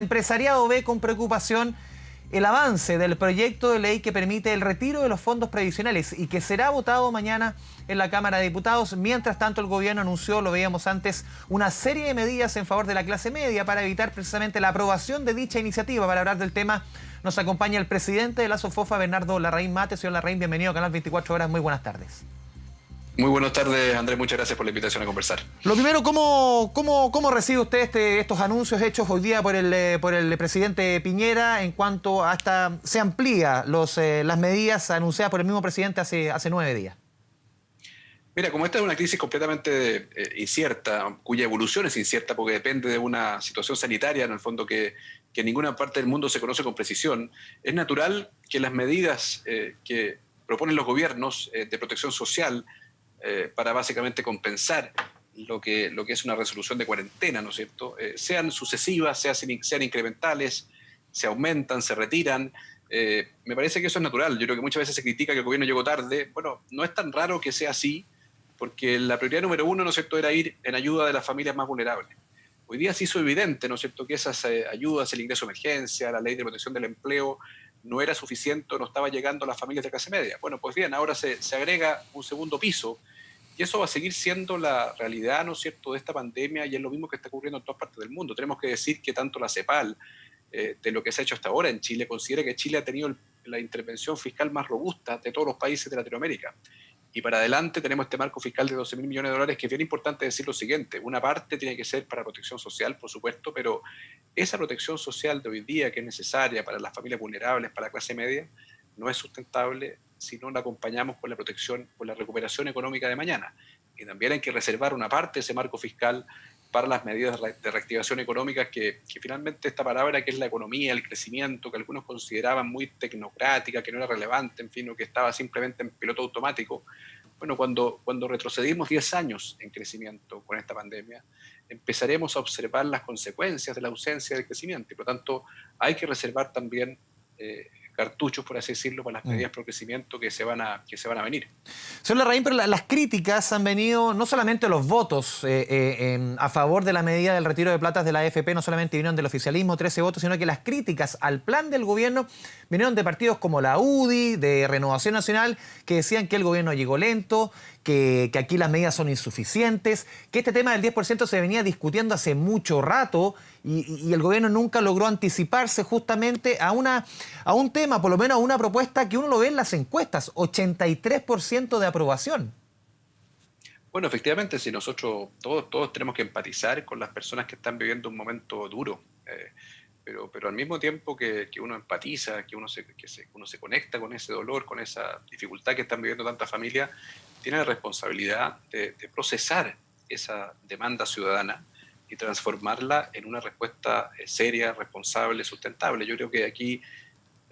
El empresariado ve con preocupación el avance del proyecto de ley que permite el retiro de los fondos previsionales y que será votado mañana en la Cámara de Diputados. Mientras tanto, el gobierno anunció, lo veíamos antes, una serie de medidas en favor de la clase media para evitar precisamente la aprobación de dicha iniciativa. Para hablar del tema nos acompaña el presidente de la SOFOFA, Bernardo Larraín Mate. Señor Larraín, bienvenido a Canal 24 Horas. Muy buenas tardes. Muy buenas tardes, Andrés. Muchas gracias por la invitación a conversar. Lo primero, ¿cómo recibe usted estos anuncios hechos hoy día por el presidente Piñera en cuanto a se amplía las medidas anunciadas por el mismo presidente hace 9 días? Mira, como esta es una crisis completamente incierta, cuya evolución es incierta porque depende de una situación sanitaria, en el fondo, que en ninguna parte del mundo se conoce con precisión, es natural que las medidas que proponen los gobiernos de protección social para básicamente compensar lo que es una resolución de cuarentena, ¿no es cierto?, sean sucesivas, sean incrementales, se aumentan, se retiran. Me parece que eso es natural. Yo creo que muchas veces se critica que el gobierno llegó tarde. Bueno, no es tan raro que sea así, porque la prioridad número uno, ¿no es cierto?, era ir en ayuda de las familias más vulnerables. Hoy día se hizo evidente, ¿no es cierto?, que esas ayudas, el ingreso de emergencia, la ley de protección del empleo, no era suficiente, no estaba llegando a las familias de clase media. Bueno, pues bien, ahora se agrega un segundo piso, y eso va a seguir siendo la realidad, ¿no es cierto?, de esta pandemia, y es lo mismo que está ocurriendo en todas partes del mundo. Tenemos que decir que tanto la CEPAL, de lo que se ha hecho hasta ahora en Chile, considera que Chile ha tenido la intervención fiscal más robusta de todos los países de Latinoamérica. Y para adelante tenemos este marco fiscal de 12.000 millones de dólares, que es bien importante decir lo siguiente: una parte tiene que ser para protección social, por supuesto, pero esa protección social de hoy día, que es necesaria para las familias vulnerables, para la clase media, no es sustentable si no la acompañamos con la protección, con la recuperación económica de mañana. Y también hay que reservar una parte de ese marco fiscal para las medidas de reactivación económica, que finalmente esta palabra, que es la economía, el crecimiento, que algunos consideraban muy tecnocrática, que no era relevante, en fin, o que estaba simplemente en piloto automático. Bueno, cuando retrocedimos 10 años en crecimiento con esta pandemia, empezaremos a observar las consecuencias de la ausencia del crecimiento, y por lo tanto hay que reservar también cartuchos, por así decirlo, para las medidas pro crecimiento que se van a venir. Señor Larraín, pero las críticas han venido, no solamente los votos a favor de la medida del retiro de platas de la AFP, no solamente vinieron del oficialismo, 13 votos, sino que las críticas al plan del gobierno vinieron de partidos como la UDI, de Renovación Nacional, que decían que el gobierno llegó lento, que aquí las medidas son insuficientes, que este tema del 10% se venía discutiendo hace mucho rato y el gobierno nunca logró anticiparse justamente a un tema, por lo menos a una propuesta que uno lo ve en las encuestas, 83% de aprobación. Bueno, efectivamente, si nosotros todos tenemos que empatizar con las personas que están viviendo un momento duro, pero al mismo tiempo que uno empatiza, que uno se conecta con ese dolor, con esa dificultad que están viviendo tantas familias, tiene la responsabilidad de procesar esa demanda ciudadana y transformarla en una respuesta seria, responsable, sustentable. Yo creo que aquí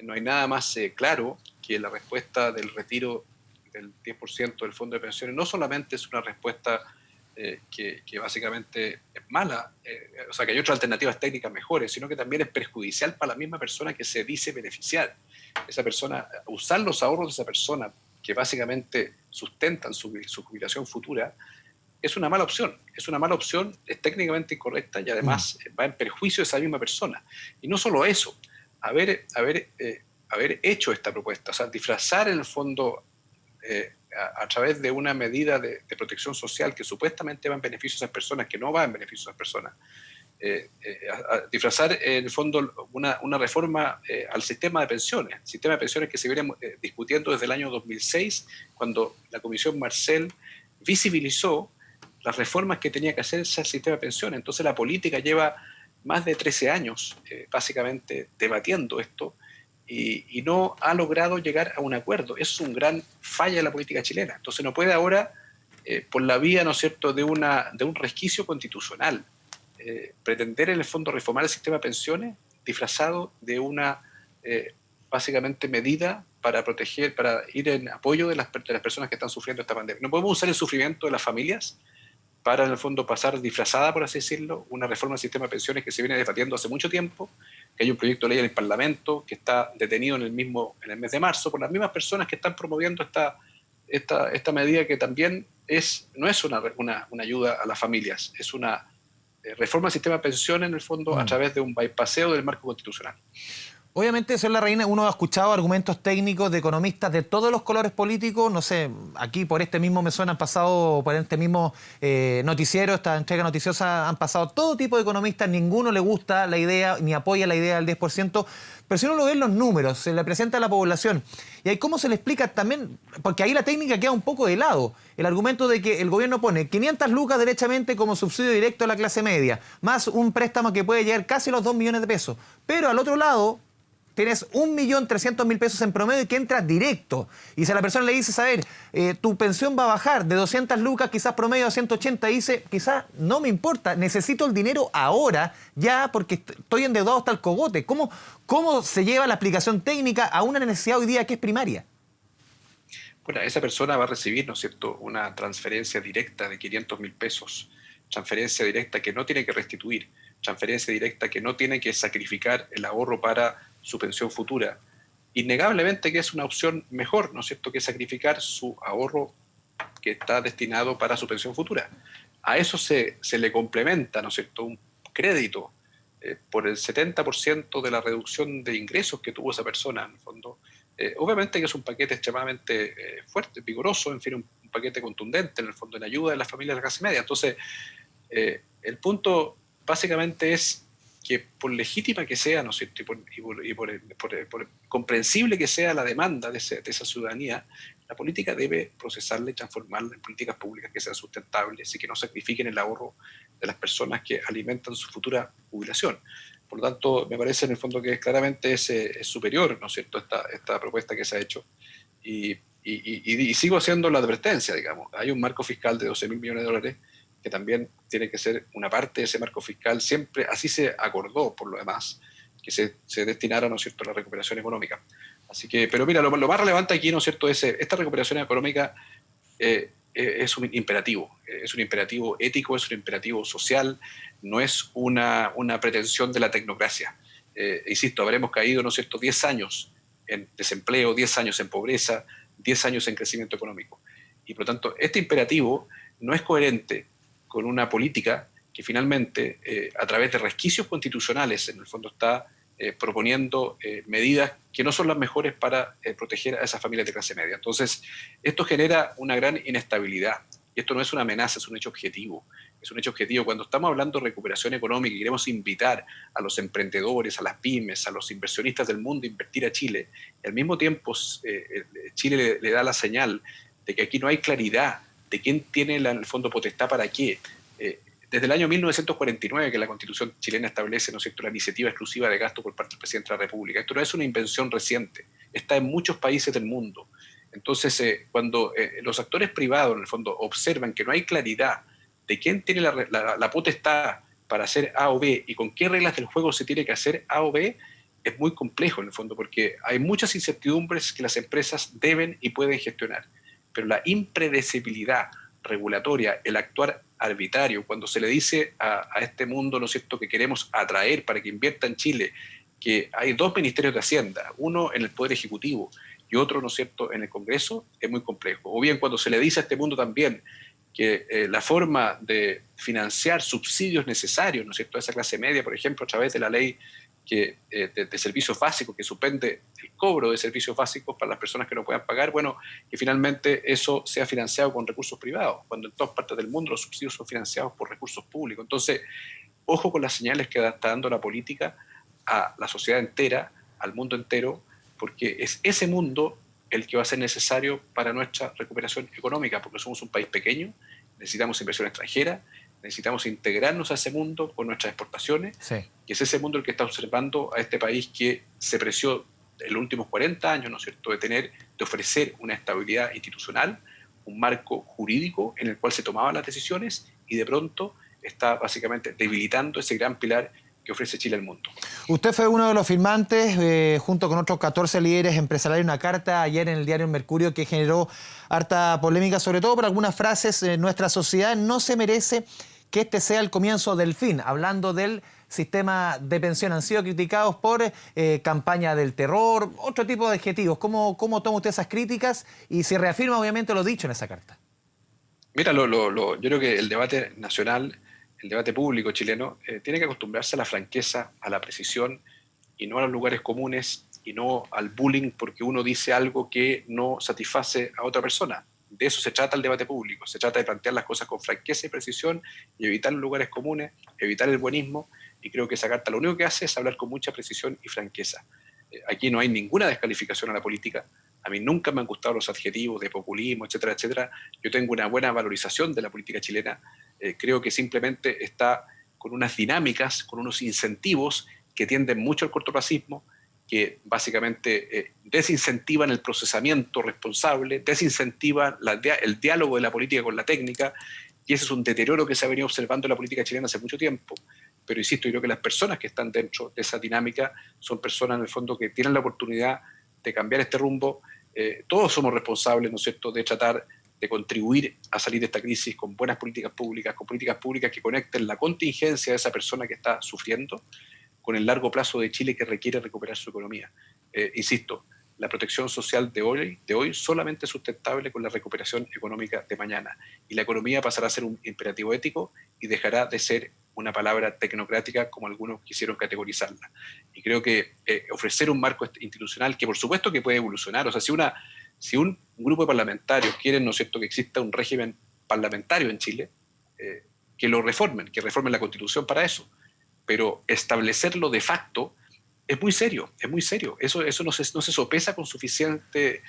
no hay nada más claro que la respuesta del retiro del 10% del fondo de pensiones. No solamente es una respuesta que básicamente es mala, o sea, que hay otras alternativas técnicas mejores, sino que también es perjudicial para la misma persona que se dice beneficiar. Esa persona, usar los ahorros de esa persona, que básicamente sustentan su jubilación futura, es una mala opción. Es una mala opción, es técnicamente incorrecta y además va en perjuicio de esa misma persona. Y no solo eso, haber hecho esta propuesta, o sea, disfrazar en el fondo a través de una medida de protección social que supuestamente va en beneficio de esas personas, que no va en beneficio de esas personas, disfrazar en el fondo una reforma al sistema de pensiones que se viene discutiendo desde el año 2006, cuando la Comisión Marcel visibilizó las reformas que tenía que hacerse al sistema de pensiones. Entonces la política lleva más de 13 años básicamente debatiendo esto, y no ha logrado llegar a un acuerdo. Es un gran falla de la política chilena. Entonces no puede ahora, por la vía, ¿no es cierto?, de un resquicio constitucional, pretender en el fondo reformar el sistema de pensiones disfrazado de una básicamente medida para proteger, para ir en apoyo de las personas que están sufriendo esta pandemia. No podemos usar el sufrimiento de las familias para, en el fondo, pasar disfrazada, por así decirlo, una reforma del sistema de pensiones que se viene debatiendo hace mucho tiempo, que hay un proyecto de ley en el Parlamento que está detenido en el mes de marzo por las mismas personas que están promoviendo esta medida, que también no es una ayuda a las familias, es una reforma del sistema de pensiones en el fondo a través de un bypasseo del marco constitucional. Obviamente, señor Larraín, uno ha escuchado argumentos técnicos de economistas de todos los colores políticos. No sé, aquí por este mismo mesón han pasado, por este mismo noticiero, esta entrega noticiosa, han pasado todo tipo de economistas. Ninguno le gusta la idea, ni apoya la idea del 10%. Pero si uno lo ve en los números, se le presenta a la población. Y ahí cómo se le explica también, porque ahí la técnica queda un poco de lado. El argumento de que el gobierno pone 500 lucas derechamente como subsidio directo a la clase media, más un préstamo que puede llegar casi a los 2 millones de pesos. Pero al otro lado tienes 1.300.000 pesos en promedio que entra directo. Y si a la persona le dices, a ver, tu pensión va a bajar de 200 lucas, quizás promedio a 180, dice, quizás no me importa, necesito el dinero ahora, ya, porque estoy endeudado hasta el cogote. ¿Cómo se lleva la aplicación técnica a una necesidad hoy día que es primaria? Bueno, esa persona va a recibir, ¿no es cierto?, una transferencia directa de 500.000 pesos, transferencia directa que no tiene que restituir, transferencia directa que no tiene que sacrificar el ahorro para su pensión futura. Innegablemente que es una opción mejor, ¿no es cierto?, que sacrificar su ahorro que está destinado para su pensión futura. A eso se le complementa, ¿no es cierto?, un crédito por el 70% de la reducción de ingresos que tuvo esa persona, en el fondo. Obviamente que es un paquete extremadamente fuerte, vigoroso, en fin, un paquete contundente, en el fondo, en ayuda de las familias de la clase media. Entonces, el punto básicamente es que por legítima que sea, ¿no es cierto?, y por comprensible que sea la demanda de esa ciudadanía, la política debe procesarla y transformarla en políticas públicas que sean sustentables y que no sacrifiquen el ahorro de las personas que alimentan su futura jubilación. Por lo tanto, me parece en el fondo que claramente es superior, ¿no es cierto?, esta propuesta que se ha hecho. Y sigo haciendo la advertencia, digamos. Hay un marco fiscal de 12.000 millones de dólares que también tiene que ser una parte de ese marco fiscal, siempre así se acordó por lo demás, que se destinara, ¿no es cierto?, a la recuperación económica. Así que, pero mira, lo más relevante aquí, ¿no es cierto?, es esta recuperación económica es un imperativo ético, es un imperativo social, no es una pretensión de la tecnocracia. Insisto, habremos caído, ¿no es cierto?, 10 años en desempleo, 10 años en pobreza, 10 años en crecimiento económico. Y por lo tanto, este imperativo no es coherente con una política que finalmente, a través de resquicios constitucionales, en el fondo está proponiendo medidas que no son las mejores para proteger a esas familias de clase media. Entonces, esto genera una gran inestabilidad. Y esto no es una amenaza, es un hecho objetivo. Es un hecho objetivo. Cuando estamos hablando de recuperación económica y queremos invitar a los emprendedores, a las pymes, a los inversionistas del mundo a invertir a Chile, y al mismo tiempo Chile le da la señal de que aquí no hay claridad de quién tiene en el fondo potestad para qué. Desde el año 1949 que la Constitución chilena establece, ¿no es cierto?, la iniciativa exclusiva de gasto por parte del presidente de la República. Esto no es una invención reciente, está en muchos países del mundo. Entonces, cuando los actores privados, en el fondo, observan que no hay claridad de quién tiene la potestad para hacer A o B y con qué reglas del juego se tiene que hacer A o B, es muy complejo, en el fondo, porque hay muchas incertidumbres que las empresas deben y pueden gestionar. Pero la impredecibilidad regulatoria, el actuar arbitrario, cuando se le dice a este mundo, ¿no es cierto?, que queremos atraer para que invierta en Chile, que hay 2 ministerios de Hacienda, uno en el Poder Ejecutivo y otro, ¿no es cierto?, en el Congreso, es muy complejo. O bien cuando se le dice a este mundo también que la forma de financiar subsidios necesarios, ¿no es cierto?, a esa clase media, por ejemplo, a través de la ley de servicios básicos, que suspende el cobro de servicios básicos para las personas que no puedan pagar, bueno, que finalmente eso sea financiado con recursos privados, cuando en todas partes del mundo los subsidios son financiados por recursos públicos. Entonces, ojo con las señales que está dando la política a la sociedad entera, al mundo entero, porque es ese mundo el que va a ser necesario para nuestra recuperación económica, porque somos un país pequeño, necesitamos inversión extranjera, necesitamos integrarnos a ese mundo con nuestras exportaciones, sí, que es ese mundo el que está observando a este país que se preció en los últimos 40 años, ¿no es cierto?, de ofrecer una estabilidad institucional, un marco jurídico en el cual se tomaban las decisiones y de pronto está básicamente debilitando ese gran pilar que ofrece Chile al mundo. Usted fue uno de los firmantes, junto con otros 14 líderes empresariales, una carta ayer en el diario Mercurio que generó harta polémica, sobre todo por algunas frases. Nuestra sociedad no se merece que este sea el comienzo del fin, hablando del sistema de pensión. Han sido criticados por campaña del terror, otro tipo de adjetivos. ¿Cómo toma usted esas críticas y se reafirma obviamente lo dicho en esa carta? Mira, yo creo que el debate nacional el debate público chileno tiene que acostumbrarse a la franqueza, a la precisión y no a los lugares comunes y no al bullying porque uno dice algo que no satisface a otra persona. De eso se trata el debate público, se trata de plantear las cosas con franqueza y precisión y evitar los lugares comunes, evitar el buenismo, y creo que esa carta lo único que hace es hablar con mucha precisión y franqueza. Aquí no hay ninguna descalificación a la política, a mí nunca me han gustado los adjetivos de populismo, etcétera, etcétera. Yo tengo una buena valorización de la política chilena, creo que simplemente está con unas dinámicas, con unos incentivos que tienden mucho al cortoplacismo, que básicamente desincentivan el procesamiento responsable, desincentivan el diálogo de la política con la técnica, y ese es un deterioro que se ha venido observando en la política chilena hace mucho tiempo. Pero insisto, yo creo que las personas que están dentro de esa dinámica son personas en el fondo que tienen la oportunidad de cambiar este rumbo. Todos somos responsables, ¿no es cierto?, de tratar de contribuir a salir de esta crisis con buenas políticas públicas, con políticas públicas que conecten la contingencia de esa persona que está sufriendo con el largo plazo de Chile que requiere recuperar su economía. Insisto, la protección social de hoy solamente es sustentable con la recuperación económica de mañana. Y la economía pasará a ser un imperativo ético y dejará de ser una palabra tecnocrática como algunos quisieron categorizarla. Y creo que ofrecer un marco institucional que por supuesto que puede evolucionar, o sea, si un grupo de parlamentarios quieren, ¿no es cierto?, que exista un régimen parlamentario en Chile, que lo reformen, que reformen la Constitución para eso. Pero establecerlo de facto es muy serio, es muy serio. Eso no se sopesa con suficiente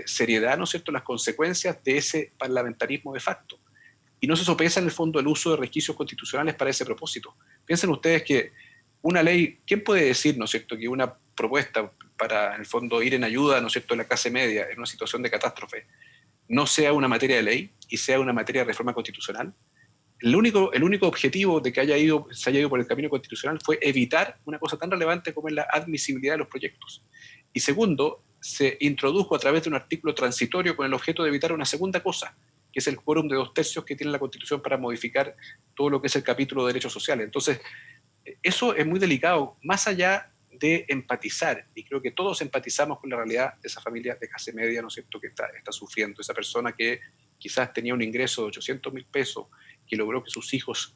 seriedad, ¿no es cierto?, las consecuencias de ese parlamentarismo de facto. Y no se sopesa en el fondo el uso de resquicios constitucionales para ese propósito. Piensen ustedes que una ley, ¿quién puede decir, ¿no es cierto?, que una propuesta para, en el fondo, ir en ayuda, ¿no es cierto?, de la clase media en una situación de catástrofe no sea una materia de ley y sea una materia de reforma constitucional? El único objetivo de que se haya ido por el camino constitucional fue evitar una cosa tan relevante como es la admisibilidad de los proyectos. Y segundo, se introdujo a través de un artículo transitorio con el objeto de evitar una segunda cosa, que es el quórum de 2/3 que tiene la Constitución para modificar todo lo que es el capítulo de derechos sociales. Entonces, eso es muy delicado, más allá de empatizar, y creo que todos empatizamos con la realidad de esa familia de clase media, ¿no es cierto?, que está sufriendo, esa persona que quizás tenía un ingreso de 800.000 pesos, que logró que sus hijos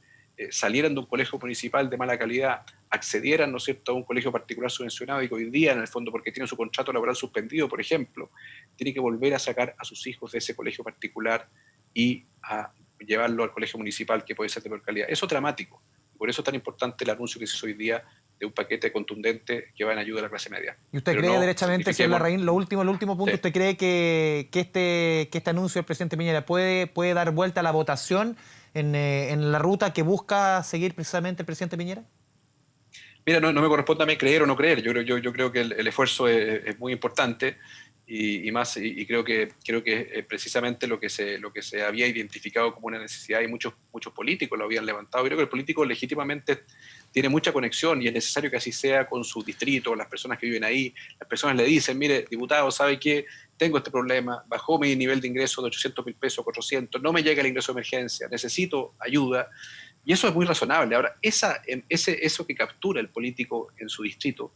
salieran de un colegio municipal de mala calidad, accedieran, ¿no es cierto?, a un colegio particular subvencionado y que hoy día, en el fondo, porque tiene su contrato laboral suspendido, por ejemplo, tiene que volver a sacar a sus hijos de ese colegio particular y a llevarlo al colegio municipal que puede ser de peor calidad. Eso es dramático. Por eso es tan importante el anuncio que se hizo hoy día de un paquete contundente que va en ayuda a la clase media. ¿Y usted cree derechamente, señor Larraín, lo último punto, sí. usted cree que este anuncio del presidente Piñera puede dar vuelta a la votación en la ruta que busca seguir precisamente el presidente Piñera? Mira, no me corresponde a mí creer o no creer. Yo creo que el esfuerzo es muy importante y creo que es precisamente lo que se había identificado como una necesidad y muchos políticos lo habían levantado. Yo creo que el político legítimamente tiene mucha conexión y es necesario que así sea con su distrito, las personas que viven ahí. Las personas le dicen, mire, diputado, ¿sabe qué? Tengo este problema, bajó mi nivel de ingreso de 800.000 pesos a 400, no me llega el ingreso de emergencia, necesito ayuda. Y eso es muy razonable. Ahora, eso que captura el político en su distrito,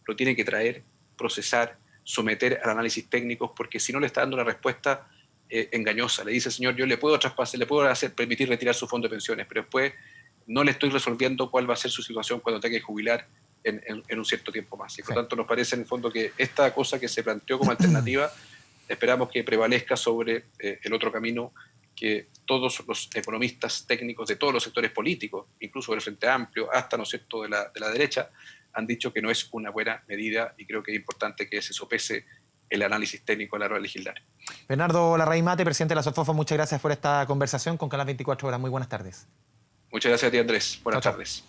lo tiene que traer, procesar, someter al análisis técnico, porque si no le está dando una respuesta engañosa. Le dice, señor, yo le puedo traspasar, le puedo permitir retirar su fondo de pensiones, pero después no le estoy resolviendo cuál va a ser su situación cuando tenga que jubilar en un cierto tiempo más. Y por tanto nos parece en el fondo que esta cosa que se planteó como alternativa, esperamos que prevalezca sobre el otro camino que todos los economistas técnicos de todos los sectores políticos, incluso del Frente Amplio, hasta, ¿no es cierto?, de la derecha, han dicho que no es una buena medida y creo que es importante que se sopese el análisis técnico a la hora de legislar. Bernardo Larraín Mate, presidente de la SOFOFA, muchas gracias por esta conversación con Canal 24 Horas. Muy buenas tardes. Muchas gracias a ti, Andrés. Buenas tardes.